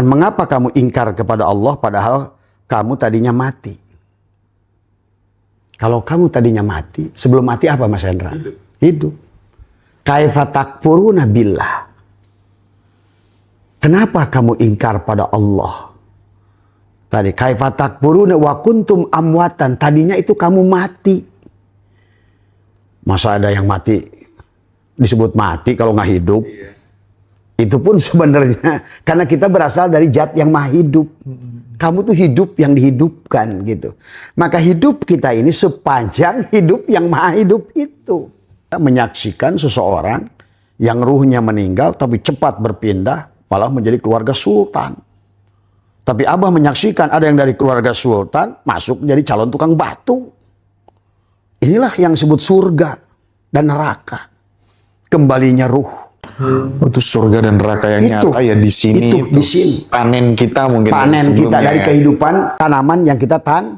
Mengapa kamu ingkar kepada Allah padahal kamu tadinya mati? Kalau kamu tadinya mati, sebelum mati apa Mas Hendra? Hidup. Kaifa takfuruna billah. Kenapa kamu ingkar pada Allah? Tadi kaifa takfuruna wa kuntum amwatan. Tadinya itu kamu mati. Masa ada yang mati disebut mati kalau nggak hidup? Itu pun sebenarnya karena kita berasal dari zat yang maha hidup. Kamu tuh hidup yang dihidupkan gitu. Maka hidup kita ini sepanjang hidup yang maha hidup itu. Menyaksikan seseorang yang ruhnya meninggal tapi cepat berpindah malah menjadi keluarga sultan. Tapi Abah menyaksikan ada yang dari keluarga sultan masuk jadi calon tukang batu. Inilah yang disebut surga dan neraka. Kembalinya ruh. Itu surga dan neraka yang nyata ya di sini. Itu di sini. Panen kita mungkin. Panen kita dari kehidupan tanaman yang kita tanam.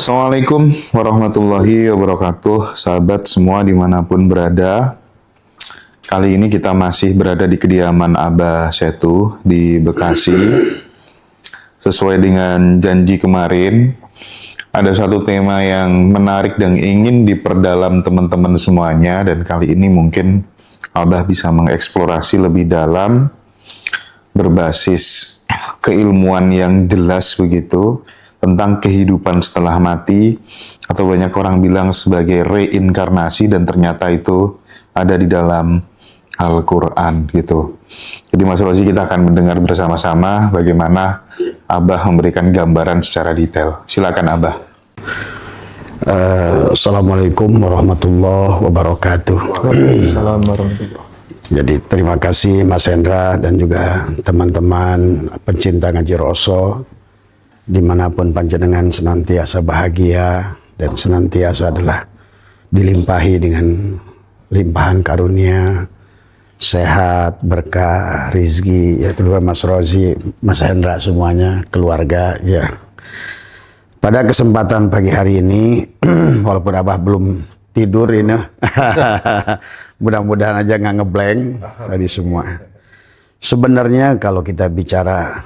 Assalamualaikum warahmatullahi wabarakatuh, sahabat semua dimanapun berada. Kali ini kita masih berada di kediaman Abah Setu di Bekasi. Sesuai dengan janji kemarin, ada satu tema yang menarik dan ingin diperdalam teman-teman semuanya. Dan kali ini mungkin Abah bisa mengeksplorasi lebih dalam, berbasis keilmuan yang jelas begitu, tentang kehidupan setelah mati, atau banyak orang bilang sebagai reinkarnasi, dan ternyata itu ada di dalam Al-Quran gitu. Jadi Mas Rozi, kita akan mendengar bersama-sama bagaimana Abah memberikan gambaran secara detail. Silakan Abah. Assalamualaikum warahmatullahi wabarakatuh. Waalaikumsalam warahmatullahi wabarakatuh. Jadi terima kasih Mas Hendra dan juga teman-teman pencinta ngaji Roso, dimanapun panjenengan senantiasa bahagia dan senantiasa adalah dilimpahi dengan limpahan karunia, sehat, berkah, rizki, ya terutama Mas Rozi, Mas Hendra semuanya, keluarga ya. Pada kesempatan pagi hari ini, walaupun Abah belum tidur ini, mudah-mudahan aja nggak ngeblank tadi semua. Sebenarnya kalau kita bicara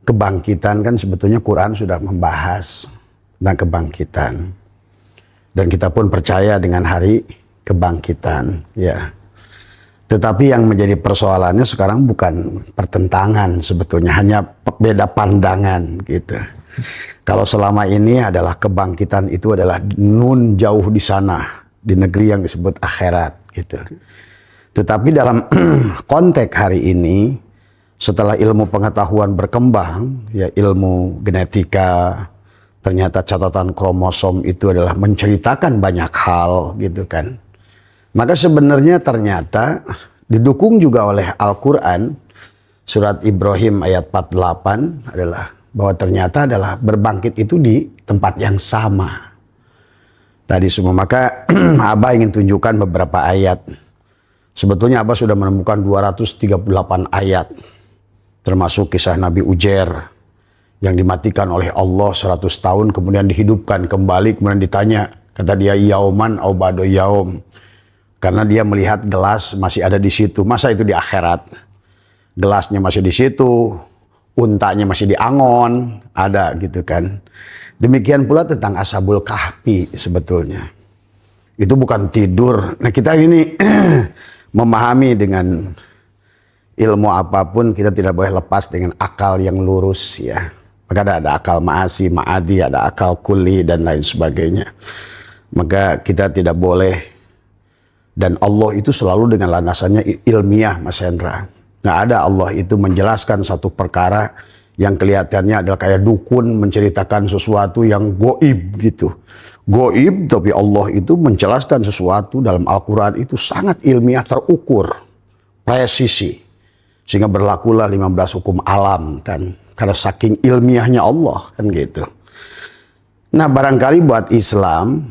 kebangkitan kan sebetulnya Quran sudah membahas tentang kebangkitan. Dan kita pun percaya dengan hari kebangkitan, ya. Tetapi yang menjadi persoalannya sekarang bukan pertentangan sebetulnya, hanya beda pandangan gitu. Kalau selama ini adalah kebangkitan itu adalah nun jauh di sana, di negeri yang disebut akhirat gitu. Tetapi dalam konteks hari ini, setelah ilmu pengetahuan berkembang, ya ilmu genetika, ternyata catatan kromosom itu adalah menceritakan banyak hal gitu kan. Maka sebenarnya ternyata didukung juga oleh Al-Quran, surat Ibrahim ayat 48 adalah bahwa ternyata adalah berbangkit itu di tempat yang sama. Tadi semua, maka Abah ingin tunjukkan beberapa ayat. Sebetulnya Abah sudah menemukan 238 ayat. Termasuk kisah Nabi Ujair yang dimatikan oleh Allah 100 tahun kemudian dihidupkan kembali, kemudian ditanya, kata dia yauman au ba'da yaum, karena dia melihat gelas masih ada di situ. Masa itu di akhirat gelasnya masih di situ, untanya masih di angon, ada gitu kan. Demikian pula tentang Ashabul Kahfi sebetulnya. Itu bukan tidur. Nah kita ini memahami dengan ilmu apapun, kita tidak boleh lepas dengan akal yang lurus ya. Maka ada akal ma'asi, ma'adi, ada akal kulli dan lain sebagainya. Maka kita tidak boleh, dan Allah itu selalu dengan landasannya ilmiah Mas Hendra. Nah ada Allah itu menjelaskan satu perkara yang kelihatannya adalah kayak dukun menceritakan sesuatu yang goib gitu. Goib, tapi Allah itu menjelaskan sesuatu dalam Al-Quran itu sangat ilmiah, terukur, presisi. Sehingga berlakulah 15 hukum alam kan. Karena saking ilmiahnya Allah kan gitu. Nah barangkali buat Islam,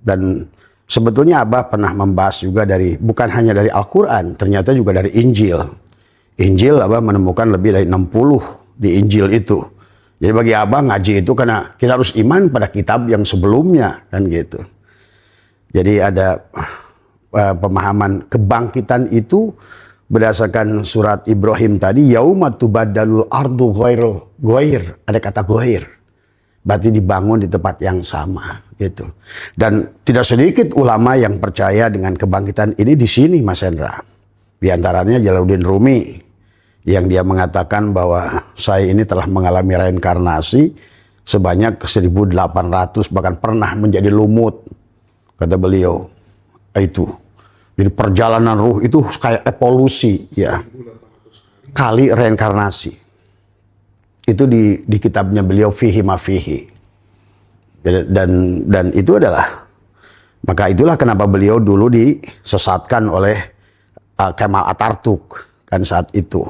dan sebetulnya Abah pernah membahas juga bukan hanya dari Al-Quran, ternyata juga dari Injil. Injil Abah menemukan lebih dari 60 di Injil itu. Jadi bagi Abah ngaji itu karena kita harus iman pada kitab yang sebelumnya kan gitu. Jadi ada pemahaman kebangkitan itu berdasarkan surat Ibrahim tadi, yauma tubaddalul ardu ghair, ada kata ghair. Berarti dibangun di tempat yang sama gitu. Dan tidak sedikit ulama yang percaya dengan kebangkitan ini di sini Mas Hendra. Di antaranya Jalaluddin Rumi yang dia mengatakan bahwa saya ini telah mengalami reinkarnasi sebanyak 1.800, bahkan pernah menjadi lumut, kata beliau. Itu jadi perjalanan ruh itu kayak evolusi ya, kali reinkarnasi. Itu di kitabnya beliau Fihi Ma Fihi. Dan itu adalah, maka itulah kenapa beliau dulu disesatkan oleh Kemal Atatürk kan saat itu.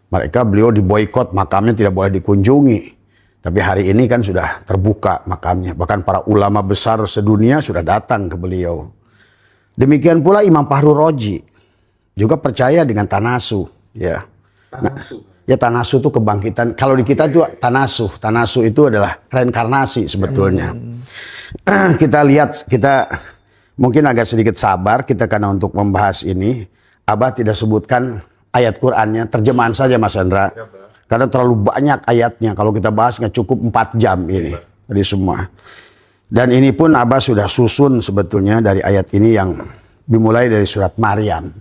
Beliau diboikot, makamnya tidak boleh dikunjungi. Tapi hari ini kan sudah terbuka makamnya. Bahkan para ulama besar sedunia sudah datang ke beliau. Demikian pula Imam Fahru Roji juga percaya dengan tanasu. Ya, tanasu itu kebangkitan. Kalau di kita juga tanasu itu adalah reinkarnasi sebetulnya. Kita lihat, kita mungkin agak sedikit sabar kita karena untuk membahas ini. Abah tidak sebutkan ayat Qur'annya, terjemahan saja Mas Hendra. Karena terlalu banyak ayatnya. Kalau kita bahas nggak cukup 4 jam ini. Dari semua. Dan ini pun Abah sudah susun sebetulnya dari ayat ini yang dimulai dari surat Maryam.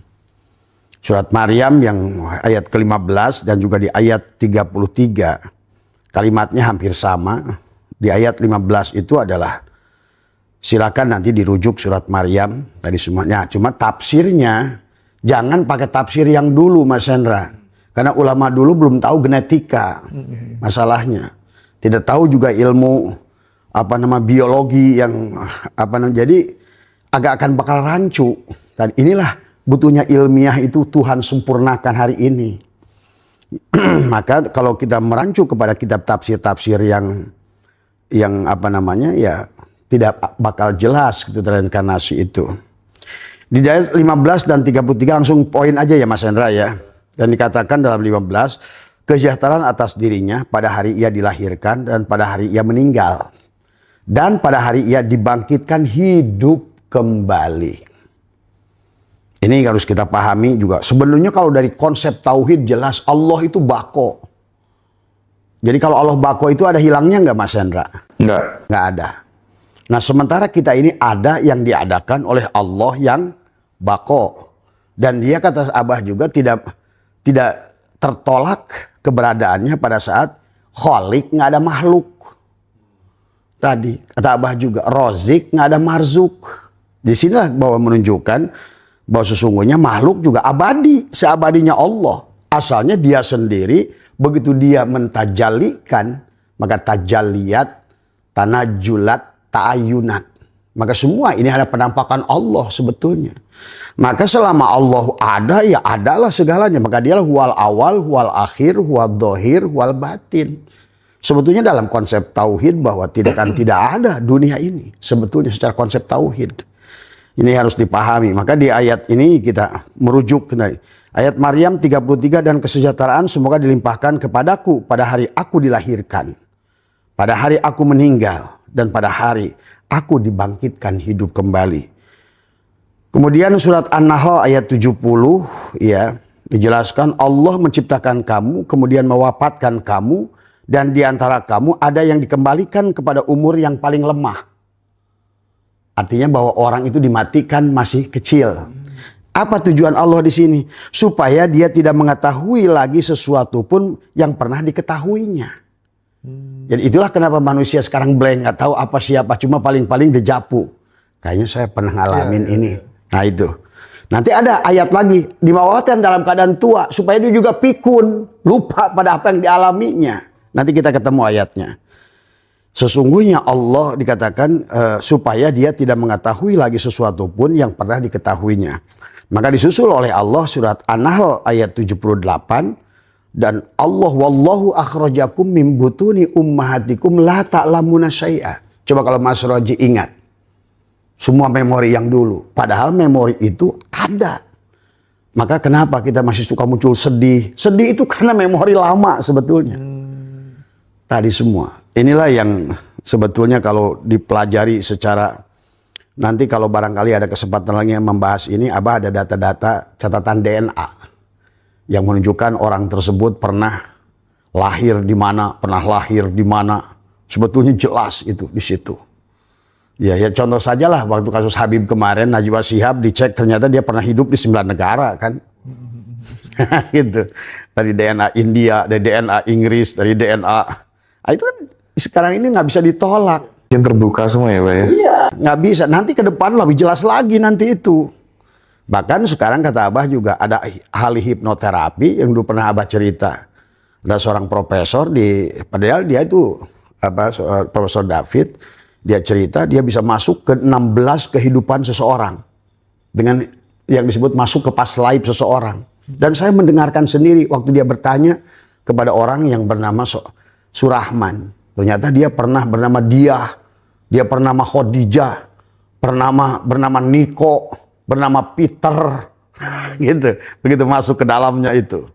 Surat Maryam yang ayat ke-15 dan juga di ayat 33. Kalimatnya hampir sama. Di ayat 15 itu adalah, silakan nanti dirujuk surat Maryam tadi semuanya. Cuma tafsirnya jangan pakai tafsir yang dulu Mas Hendra. Karena ulama dulu belum tahu genetika masalahnya. Tidak tahu juga ilmu biologi yang jadi agak akan bakal rancu. Dan inilah butuhnya ilmiah itu Tuhan sempurnakan hari ini. Maka kalau kita merancu kepada kitab tafsir-tafsir yang tidak bakal jelas gitu reinkarnasi itu. Di ayat 15 dan 33 langsung poin aja ya Mas Hendra ya. Dan dikatakan dalam 15, kesejahteraan atas dirinya pada hari ia dilahirkan dan pada hari ia meninggal. Dan pada hari ia dibangkitkan hidup kembali. Ini harus kita pahami juga. Sebenarnya kalau dari konsep tauhid jelas Allah itu bako. Jadi kalau Allah bako itu ada hilangnya nggak Mas Hendra? Nggak ada. Nah sementara kita ini ada yang diadakan oleh Allah yang bako. Dan dia kata Abah juga tidak tertolak keberadaannya pada saat kholik nggak ada makhluk. Tadi kata Abah juga rozik nggak ada marzuk. Di sinilah bahwa menunjukkan bahwa sesungguhnya makhluk juga abadi, seabadinya Allah. Asalnya dia sendiri, begitu dia mentajalikan, maka tajalliyat, tanajulat, ta'ayunat. Maka semua ini ada penampakan Allah sebetulnya. Maka selama Allah ada, ya adalah segalanya. Maka dialah huwal awal, huwal akhir, huwal dohir, huwal batin. Sebetulnya dalam konsep tauhid bahwa tidak ada dunia ini. Sebetulnya secara konsep tauhid. Ini harus dipahami. Maka di ayat ini kita merujuk dari ayat Maryam 33, dan kesejahteraan semoga dilimpahkan kepadaku pada hari aku dilahirkan, pada hari aku meninggal, dan pada hari aku dibangkitkan hidup kembali. Kemudian surat An-Nahl ayat 70 ya dijelaskan Allah menciptakan kamu kemudian mewafatkan kamu, dan di antara kamu ada yang dikembalikan kepada umur yang paling lemah. Artinya bahwa orang itu dimatikan masih kecil. Apa tujuan Allah di sini? Supaya dia tidak mengetahui lagi sesuatu pun yang pernah diketahuinya. Jadi itulah kenapa manusia sekarang blank, nggak tahu apa siapa, cuma paling-paling dejapu. Kayaknya saya pernah ngalamin ini. Nah itu. Nanti ada ayat lagi, diwafatkan dalam keadaan tua supaya dia juga pikun, lupa pada apa yang dialaminya. Nanti kita ketemu ayatnya. Sesungguhnya Allah dikatakan supaya dia tidak mengetahui lagi sesuatu pun yang pernah diketahuinya. Maka disusul oleh Allah surat An-Nahl ayat 78, dan Allah wallahu akhrajakum min butuni ummahatikum la ta'lamuna syai'a. Coba kalau Mas Roji ingat semua memori yang dulu, padahal memori itu ada. Maka kenapa kita masih suka muncul sedih? Sedih itu karena memori lama sebetulnya. Tadi semua. Inilah yang sebetulnya kalau dipelajari secara, nanti kalau barangkali ada kesempatan lagi yang membahas ini, Abah ada data-data catatan DNA yang menunjukkan orang tersebut pernah lahir di mana, pernah lahir di mana. Sebetulnya jelas itu di situ. Ya contoh sajalah waktu kasus Habib kemarin, Najwa Shihab dicek ternyata dia pernah hidup di 9 negara kan. Gitu. Dari DNA India, dari DNA Inggris, dari DNA. Itu kan sekarang ini nggak bisa ditolak. Yang terbuka semua ya Pak ya? Iya, nggak bisa. Nanti ke depan lebih jelas lagi nanti itu. Bahkan sekarang kata Abah juga ada ahli hipnoterapi yang dulu pernah Abah cerita. Ada seorang profesor padahal dia itu Profesor David, dia cerita dia bisa masuk ke 16 kehidupan seseorang dengan yang disebut masuk ke past life seseorang. Dan saya mendengarkan sendiri waktu dia bertanya kepada orang yang bernama Surahman. Ternyata dia pernah bernama dia pernah nama Khadijah, bernama Niko, bernama Peter, gitu. Begitu masuk ke dalamnya itu.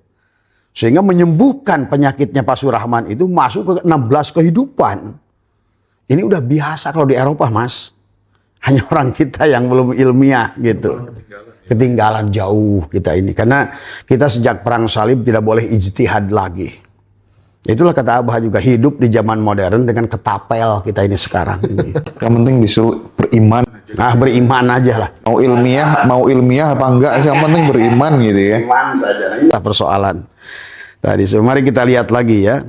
Sehingga menyembuhkan penyakitnya Pak Surahman itu masuk ke 16 kehidupan. Ini udah biasa kalau di Eropa, Mas. Hanya orang kita yang belum ilmiah gitu. Ketinggalan jauh kita ini. Karena kita sejak perang salib tidak boleh ijtihad lagi. Itulah kata Abah juga, hidup di zaman modern dengan ketapel kita ini sekarang. Yang penting disuruh beriman. Nah, beriman aja lah. Mau ilmiah apa enggak, yang penting beriman gitu ya. Beriman saja. Nah, persoalan. Tadi, mari kita lihat lagi ya.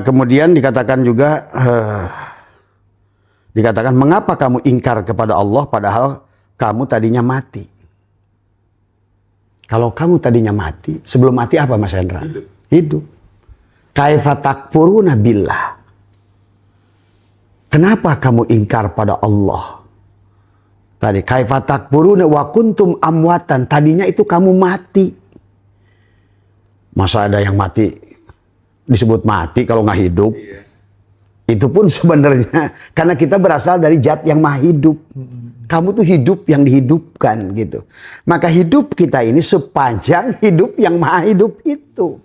Kemudian dikatakan juga, dikatakan mengapa kamu ingkar kepada Allah padahal kamu tadinya mati. Kalau kamu tadinya mati, sebelum mati apa Mas Hendra? Hidup. Kaifa takfuruna billah. Kenapa kamu ingkar pada Allah? Tadi kaifa takfuruna wa kuntum amwatan. Tadinya itu kamu mati. Masa ada yang mati disebut mati kalau nggak hidup? Iya. Itu pun sebenarnya karena kita berasal dari zat yang maha hidup. Kamu tuh hidup yang dihidupkan gitu. Maka hidup kita ini sepanjang hidup yang maha hidup itu.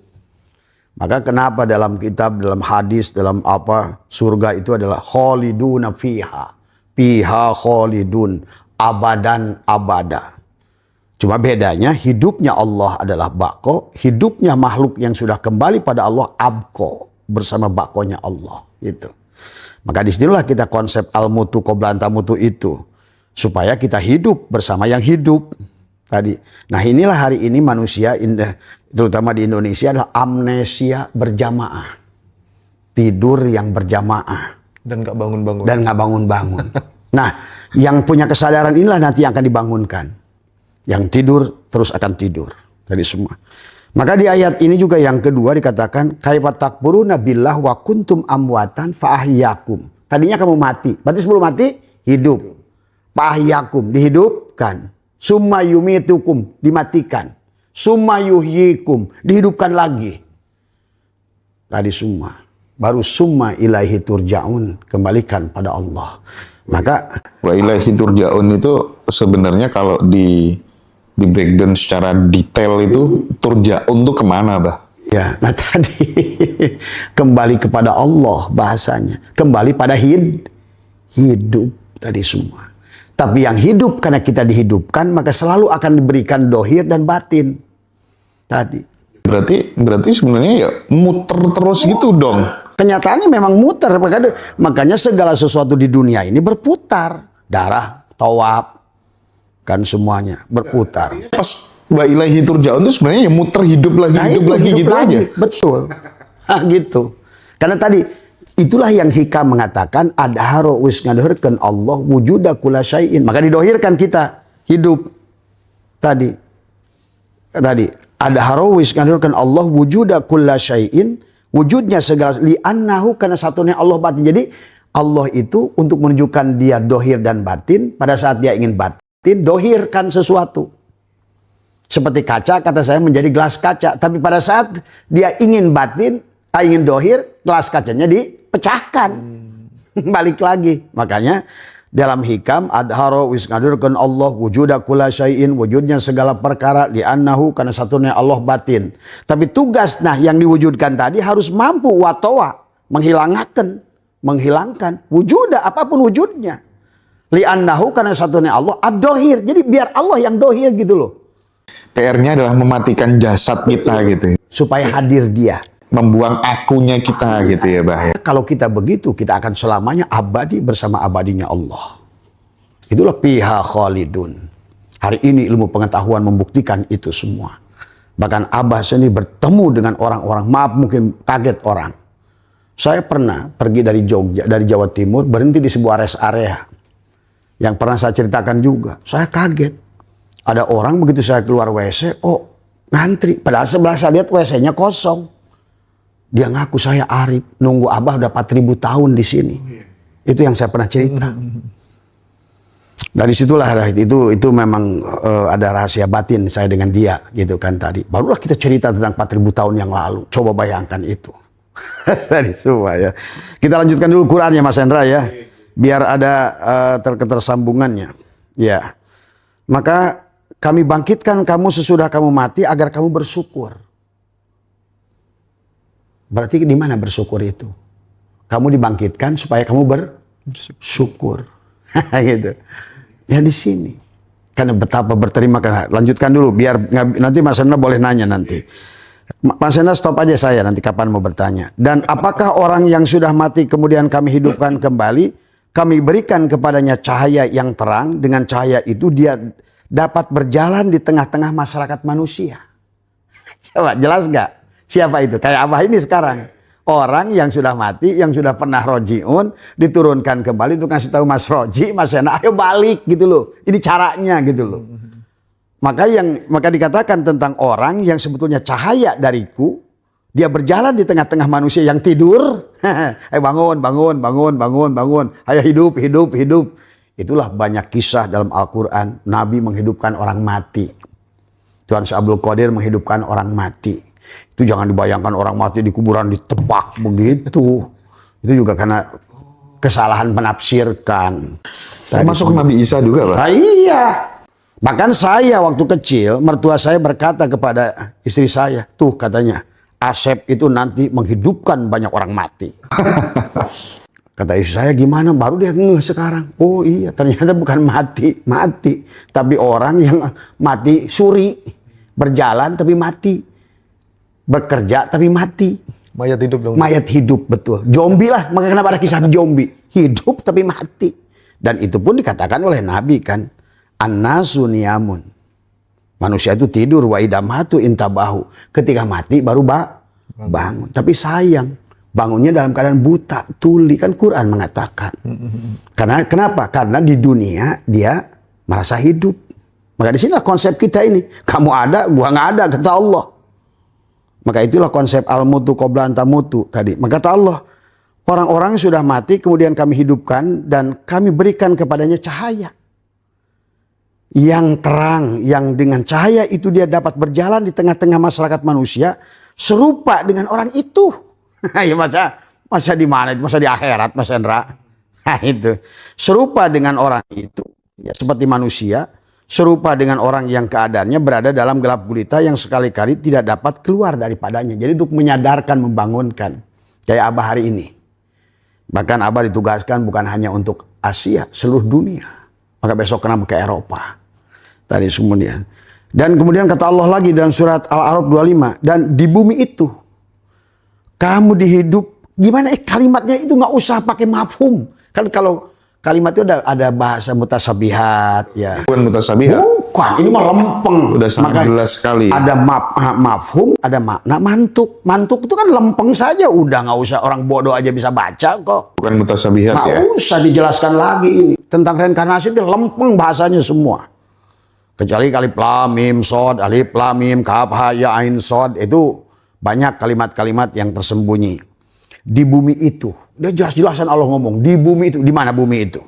Maka kenapa dalam kitab, dalam hadis, dalam apa, surga itu adalah khaliduna fiha. Fiha khalidun, abadan abada. Cuma bedanya hidupnya Allah adalah bako, hidupnya makhluk yang sudah kembali pada Allah abko, bersama bakonya Allah gitu. Maka disinilah kita konsep al-mutu qobla antamutu itu, supaya kita hidup bersama yang hidup tadi. Nah inilah hari ini manusia, terutama di Indonesia, adalah amnesia berjamaah, tidur yang berjamaah dan nggak bangun-bangun. Nah yang punya kesadaran inilah nanti yang akan dibangunkan. Yang tidur terus akan tidur. Tadi semua. Maka di ayat ini juga yang kedua dikatakan kaifa takfuruna billah wa kuntum amwatan fa ahyakum. Tadinya kamu mati. Berarti sebelum mati hidup. Fa ahyakum, dihidupkan. Summa yumitukum, dimatikan. Summa yuhyikum, dihidupkan lagi. Tadi semua. Baru summa ilaihi turja'un, kembalikan pada Allah. Maka wa ilaihi turja'un itu sebenarnya kalau di breakdown secara detail itu turja'un tuh kemana, Bah? Ya, nah tadi kembali kepada Allah bahasanya. Kembali pada hidup tadi semua. Tapi yang hidup karena kita dihidupkan, maka selalu akan diberikan dohir dan batin. Tadi. Berarti sebenarnya ya muter terus gitu dong. Kenyataannya memang muter. Makanya segala sesuatu di dunia ini berputar. Darah, tawab. Kan semuanya berputar. Pas wa ilaihi turja'un itu sebenarnya ya muter hidup lagi, nah, hidup lagi gitu aja. Betul. Nah, gitu. Karena tadi itulah yang hikam mengatakan adharo wis ngadohirkan Allah wujuda kula syai'in. Maka didohirkan kita hidup. Tadi ada harawis ngadurkan Allah wujuda kulla syai'in, wujudnya segala, li'annahu karena satunya Allah batin. Jadi Allah itu untuk menunjukkan dia dohir dan batin, pada saat dia ingin batin, dohirkan sesuatu. Seperti kaca, kata saya menjadi gelas kaca. Tapi pada saat dia ingin batin, ingin dohir, gelas kacanya dipecahkan. Balik lagi. Makanya dalam hikam adhara wis ngadurkan Allah wujuda kulla syai'in, wujudnya segala perkara, li'annahu karena satunya Allah batin. Tapi tugas yang diwujudkan tadi harus mampu watowa menghilangkan wujuda apapun wujudnya. Li'annahu karena satunya Allah ad-dohir. Jadi biar Allah yang dohir gitu loh. PR-nya adalah mematikan jasad kita gitu. Supaya hadir dia. Membuang akunya kita gitu ya, Bah. Kalau kita begitu, kita akan selamanya abadi bersama abadinya Allah. Itulah piha khalidun. Hari ini ilmu pengetahuan membuktikan itu semua. Bahkan Abah sendiri bertemu dengan orang-orang, maaf mungkin kaget orang. Saya pernah pergi dari Jogja, dari Jawa Timur, berhenti di sebuah rest area. Yang pernah saya ceritakan juga. Saya kaget. Ada orang begitu saya keluar WC, ngantri. Padahal sebelah saya lihat WC-nya kosong. Dia ngaku saya Arif, nunggu Abah udah 4.000 tahun di sini. Itu yang saya pernah cerita. Dari situlah itu memang ada rahasia batin saya dengan dia gitu kan tadi. Barulah kita cerita tentang 4.000 tahun yang lalu. Coba bayangkan itu. Tadi semua ya. Kita lanjutkan dulu Quran ya Mas Hendra ya. Biar ada ketersambungannya. Ya. Maka kami bangkitkan kamu sesudah kamu mati agar kamu bersyukur. Berarti di mana bersyukur itu? Kamu dibangkitkan supaya kamu bersyukur. Gitu. Ya di sini. Karena betapa berterima kasih. Lanjutkan dulu biar nanti Mas Hendra boleh nanya nanti. Mas Hendra stop aja saya nanti kapan mau bertanya. Dan apakah orang yang sudah mati kemudian kami hidupkan kembali, kami berikan kepadanya cahaya yang terang, dengan cahaya itu dia dapat berjalan di tengah-tengah masyarakat manusia. Coba jelas gak? Siapa itu? Kayak Abah ini sekarang. Orang yang sudah mati, yang sudah pernah rojiun, diturunkan kembali untuk ngasih tahu Mas Roji, Mas Sena, ayo balik gitu loh. Ini caranya gitu loh. Maka dikatakan tentang orang yang sebetulnya cahaya dariku, dia berjalan di tengah-tengah manusia yang tidur. Ayo bangun. Ayo hidup. Itulah banyak kisah dalam Al-Quran. Nabi menghidupkan orang mati. Tuan Syekh Abdul Qadir menghidupkan orang mati. Itu jangan dibayangkan orang mati di kuburan ditebak begitu. Itu juga karena kesalahan menafsirkan. Termasuk Nabi Isa juga, Pak? Iya. Bahkan saya waktu kecil, mertua saya berkata kepada istri saya, tuh katanya, Asep itu nanti menghidupkan banyak orang mati. Kata istri saya, gimana? Baru dia ngeh sekarang. Oh iya, ternyata bukan mati. Tapi orang yang mati suri. Berjalan tapi mati. Bekerja tapi mati. Mayat hidup dong. Mayat hidup, betul. Zombie lah, maka kenapa ada kisah zombie? Hidup tapi mati. Dan itu pun dikatakan oleh Nabi kan. An-nasu niyamun. Manusia itu tidur, wa idamatu intabahu. Ketika mati baru bangun. Tapi sayang, bangunnya dalam keadaan buta, tuli. Kan Quran mengatakan. Kenapa? Karena di dunia dia merasa hidup. Maka di sinilah konsep kita ini. Kamu ada, gua nggak ada, kata Allah. Maka itulah konsep al-mutu qabla an tamutu tadi. Maka kata Allah, orang-orang sudah mati kemudian kami hidupkan dan kami berikan kepadanya cahaya. Yang terang, yang dengan cahaya itu dia dapat berjalan di tengah-tengah masyarakat manusia serupa dengan orang itu. Ya masa di mana itu? Masa di akhirat, Mas Hendra? Nah, itu. Serupa dengan orang itu, ya, seperti manusia. Serupa dengan orang yang keadaannya berada dalam gelap gulita yang sekali-kali tidak dapat keluar daripadanya. Jadi untuk menyadarkan, membangunkan. Kayak Abah hari ini. Bahkan Abah ditugaskan bukan hanya untuk Asia, seluruh dunia. Maka besok kena ke Eropa. Tadi kemudian. Dan kemudian kata Allah lagi dalam surat Al-A'raf 25. Dan di bumi itu, kamu dihidup. Gimana kalimatnya itu nggak usah pakai mafhum. Kan kalau kalimat itu ada bahasa mutasabihat ya. Bukan mutasabihat. Bukan, ini mah lempeng. Udah sangat jelas sekali. Ada mafhum, ada makna mantuk. Mantuk itu kan lempeng saja, udah nggak usah orang bodoh aja bisa baca kok. Bukan mutasabihat ya. Nggak usah dijelaskan lagi ini. Tentang reinkarnasi itu lempeng bahasanya semua. Kecuali alif lam mim shad, alif lam mim kaf ha ya ain shad, itu banyak kalimat-kalimat yang tersembunyi. Di bumi itu, dia jelas-jelasan Allah ngomong, di bumi itu, di mana bumi itu?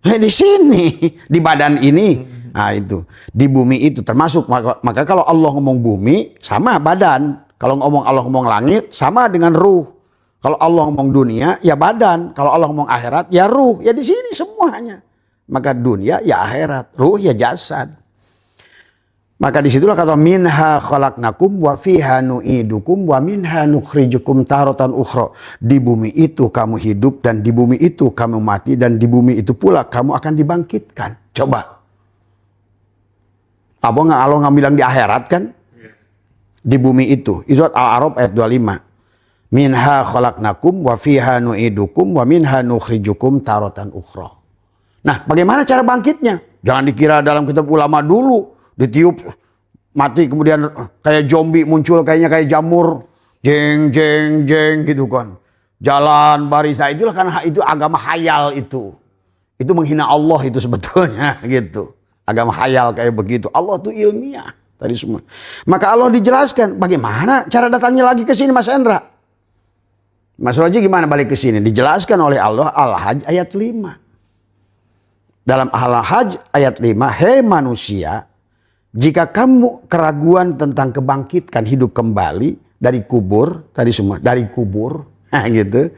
Di sini, di badan ini. Nah itu, di bumi itu termasuk, maka kalau Allah ngomong bumi, sama badan. Kalau Allah ngomong langit, sama dengan ruh. Kalau Allah ngomong dunia, ya badan. Kalau Allah ngomong akhirat, ya ruh. Ya di sini semuanya. Maka dunia, ya akhirat. Ruh, ya jasad. Maka disitulah kata minha khalaqnakum wa fiha nu'idukum wa minha nukhrijukum taratan ukhra. Di bumi itu kamu hidup dan di bumi itu kamu mati dan di bumi itu pula kamu akan dibangkitkan. Coba. Apa nggak Allah nggak bilang di akhirat kan? Di bumi itu. Surat Al-A'raf ayat 25. Minha khalaqnakum wa fiha nu'idukum wa minha nukhrijukum taratan ukhra. Nah, bagaimana cara bangkitnya? Jangan dikira dalam kitab ulama dulu. Ditiup mati kemudian kayak zombie muncul kayaknya kayak jamur jeng jeng jeng gitu kan, jalan baris. Nah itulah karena itu agama hayal, itu menghina Allah itu sebetulnya gitu, agama hayal kayak begitu. Allah tuh ilmiah tadi semua. Maka Allah dijelaskan bagaimana cara datangnya lagi ke sini. Mas Endra, Mas Roji gimana balik ke sini? Dijelaskan oleh Allah Al-Hajj ayat 5. Dalam Al-Hajj ayat 5, hei manusia, jika kamu keraguan tentang kebangkitan hidup kembali dari kubur, tadi semua dari kubur, gitu.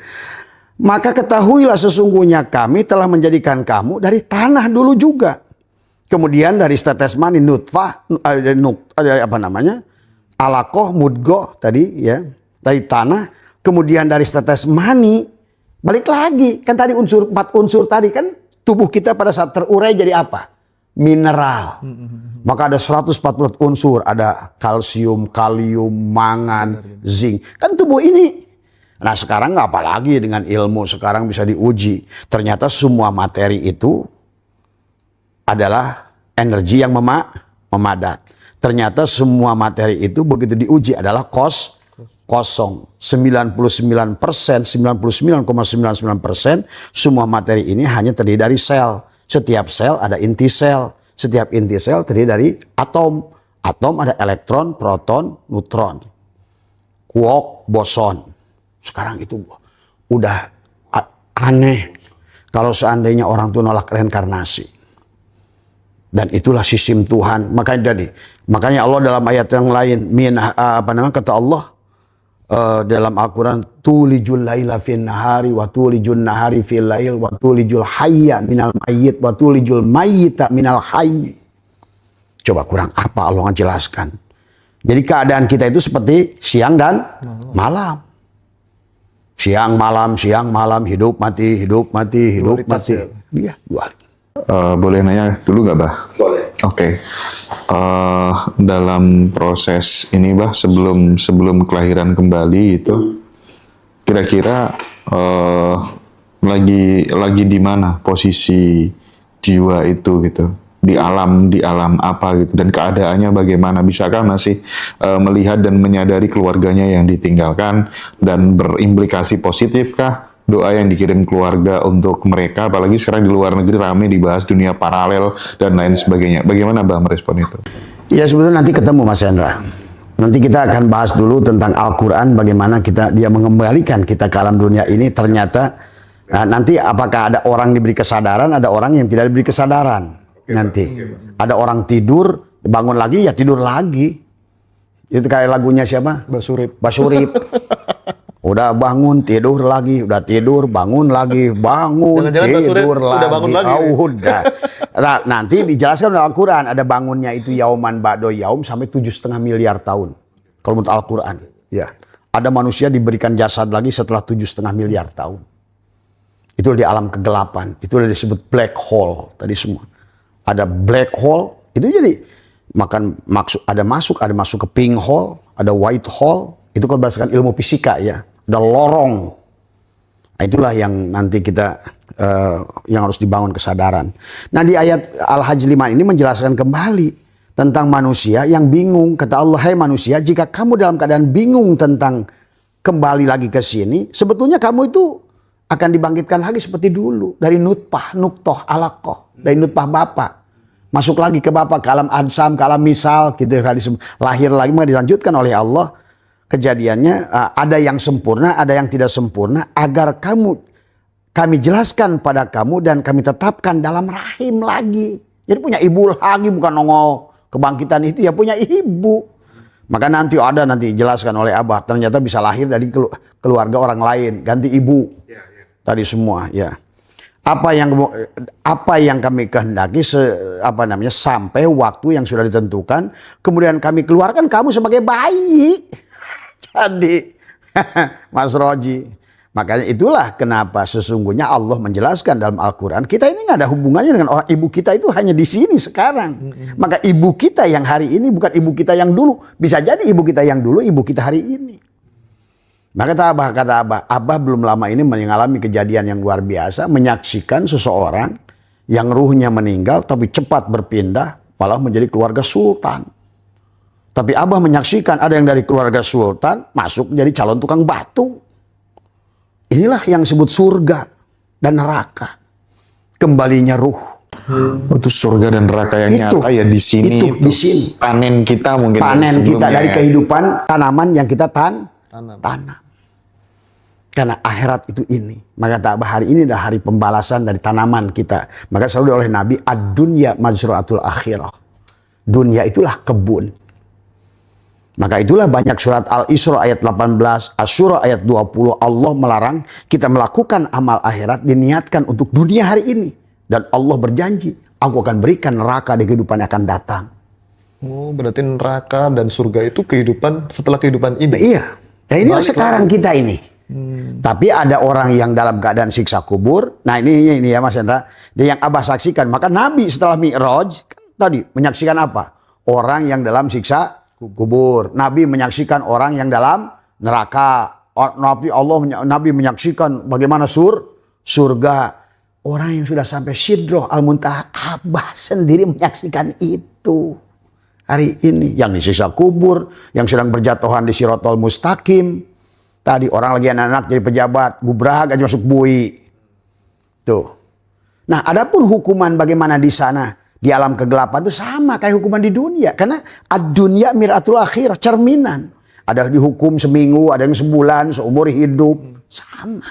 Maka ketahuilah sesungguhnya kami telah menjadikan kamu dari tanah dulu juga. Kemudian dari tetes mani nutfah, alaqah, mudghah tadi ya, dari tanah. Kemudian dari tetes mani balik lagi. Kan tadi 4 unsur tadi kan tubuh kita pada saat terurai jadi apa? Mineral. Maka ada 140 unsur, ada kalsium, kalium, mangan, zinc. Kan tubuh ini. Nah sekarang nggak apalagi dengan ilmu sekarang bisa diuji. Ternyata semua materi itu adalah energi yang memadat. Ternyata semua materi itu begitu diuji adalah kosong. 99%, 99,99% semua materi ini hanya terdiri dari sel. Setiap sel ada inti sel. Setiap inti sel terdiri dari atom. Atom ada elektron, proton, neutron. Quark, boson. Sekarang itu udah aneh. Kalau seandainya orang itu nolak reinkarnasi. Dan itulah sistem Tuhan. Makanya Allah dalam ayat yang lain. Kata Allah. Dalam Al-Quran, tulijul laila fin nahari wa tulijul nahari fil lail wa tulijul hayya minal mayyit wa tulijul mayyita minal hayy. Coba kurang apa Allah jelaskan. Jadi keadaan kita itu seperti siang dan malam. Siang malam, hidup mati, hidup mati, hidup mati. Iya, dualitas. Boleh nanya dulu nggak, Bah? Boleh. Oke. Dalam proses ini, Bah, sebelum kelahiran kembali itu, kira-kira lagi di mana posisi jiwa itu gitu? Di alam apa gitu? Dan keadaannya bagaimana? Bisakah masih melihat dan menyadari keluarganya yang ditinggalkan dan berimplikasi positifkah? Doa yang dikirim keluarga untuk mereka, apalagi sekarang di luar negeri ramai dibahas dunia paralel dan lain sebagainya. Bagaimana Bah merespon itu? Ya sebetulnya nanti ketemu Mas Hendra. Nanti kita akan bahas dulu tentang Al-Quran, bagaimana dia mengembalikan kita ke alam dunia ini. Ternyata nanti apakah ada orang diberi kesadaran, ada orang yang tidak diberi kesadaran. Nanti ada orang tidur, bangun lagi ya tidur lagi. Itu kayak lagunya siapa? Basurip. Udah bangun, tidur lagi. Udah tidur, bangun lagi. Bangun, tidur lagi. Udah bangun lagi. Udah. Nah, nanti dijelaskan dalam Al-Quran. Ada bangunnya itu yauman ba'do yaum sampai 7,5 miliar tahun. Kalau menurut Al-Quran. Ya. Ada manusia diberikan jasad lagi setelah 7,5 miliar tahun. Itu di alam kegelapan. Itu udah disebut black hole. Tadi semua. Ada black hole. Itu jadi ada masuk ke pink hole. Ada white hole. Itu kalau berdasarkan ilmu fisika ya. Ada lorong. Nah, itulah yang nanti kita yang harus dibangun kesadaran. Nah di ayat Al-Hajj 5 ini menjelaskan kembali tentang manusia yang bingung. Kata Allah, hai manusia, jika kamu dalam keadaan bingung tentang kembali lagi ke sini, sebetulnya kamu itu akan dibangkitkan lagi seperti dulu. Dari nutfah, alaqah. Dari nutfah bapak. Masuk lagi ke Bapa, ke alam ansam, ke alam misal, gitu lahir lagi, maka dilanjutkan oleh Allah. Kejadiannya ada yang sempurna, ada yang tidak sempurna, agar kami jelaskan pada kamu dan kami tetapkan dalam rahim lagi. Jadi punya ibu lagi, bukan nongol kebangkitan itu ya punya ibu. Maka nanti jelaskan oleh Abah, ternyata bisa lahir dari keluarga orang lain, ganti ibu. Tadi semua ya. Apa yang kami kehendaki sampai waktu yang sudah ditentukan, kemudian kami keluarkan kamu sebagai bayi. Jadi Mas Roji, makanya itulah kenapa sesungguhnya Allah menjelaskan dalam Al-Quran, kita ini nggak ada hubungannya dengan orang ibu kita itu hanya di sini sekarang. Maka ibu kita yang hari ini bukan ibu kita yang dulu, bisa jadi ibu kita yang dulu ibu kita hari ini. Maka kata Abah belum lama ini mengalami kejadian yang luar biasa, menyaksikan seseorang yang ruhnya meninggal tapi cepat berpindah malah menjadi keluarga sultan. Tapi Abah menyaksikan ada yang dari keluarga sultan masuk jadi calon tukang batu. Inilah yang disebut surga dan neraka. Kembalinya ruh. Itu surga dan neraka yang nyata ya di sini. Itu di sini. Panen kita mungkin. Panen kita dari kehidupan tanaman yang kita tanam. Karena akhirat itu ini. Maka hari ini adalah hari pembalasan dari tanaman kita. Maka selalu oleh Nabi, ad-dunya majru'atul akhirah. Dunia itulah kebun. Maka itulah banyak surat Al-Isra ayat 18, Asy-Syura ayat 20. Allah melarang kita melakukan amal akhirat diniatkan untuk dunia hari ini. Dan Allah berjanji, aku akan berikan neraka di kehidupan yang akan datang. Oh, berarti neraka dan surga itu kehidupan setelah kehidupan ini? Iya. Ya inilah sekarang kita ini. Tapi ada orang yang dalam keadaan siksa kubur. Nah ini ya Mas Hendra. Dia yang Abah saksikan. Maka Nabi setelah Mi'raj tadi menyaksikan apa? Orang yang dalam siksa kubur. Nabi menyaksikan orang yang dalam neraka. Nabi menyaksikan bagaimana surga. Orang yang sudah sampai Sidroh Al-Muntaha. Abah sendiri menyaksikan itu. Hari ini. Yang disiksa kubur. Yang sedang berjatuhan di Siratal Mustaqim. Tadi orang lagi anak-anak jadi pejabat, gubrah aja masuk bui. Tuh. Nah, adapun hukuman bagaimana di sana di alam kegelapan itu sama kayak hukuman di dunia, karena ad-dunya mir'atul akhirah, cerminan. Ada dihukum seminggu, ada yang sebulan, seumur hidup, sama.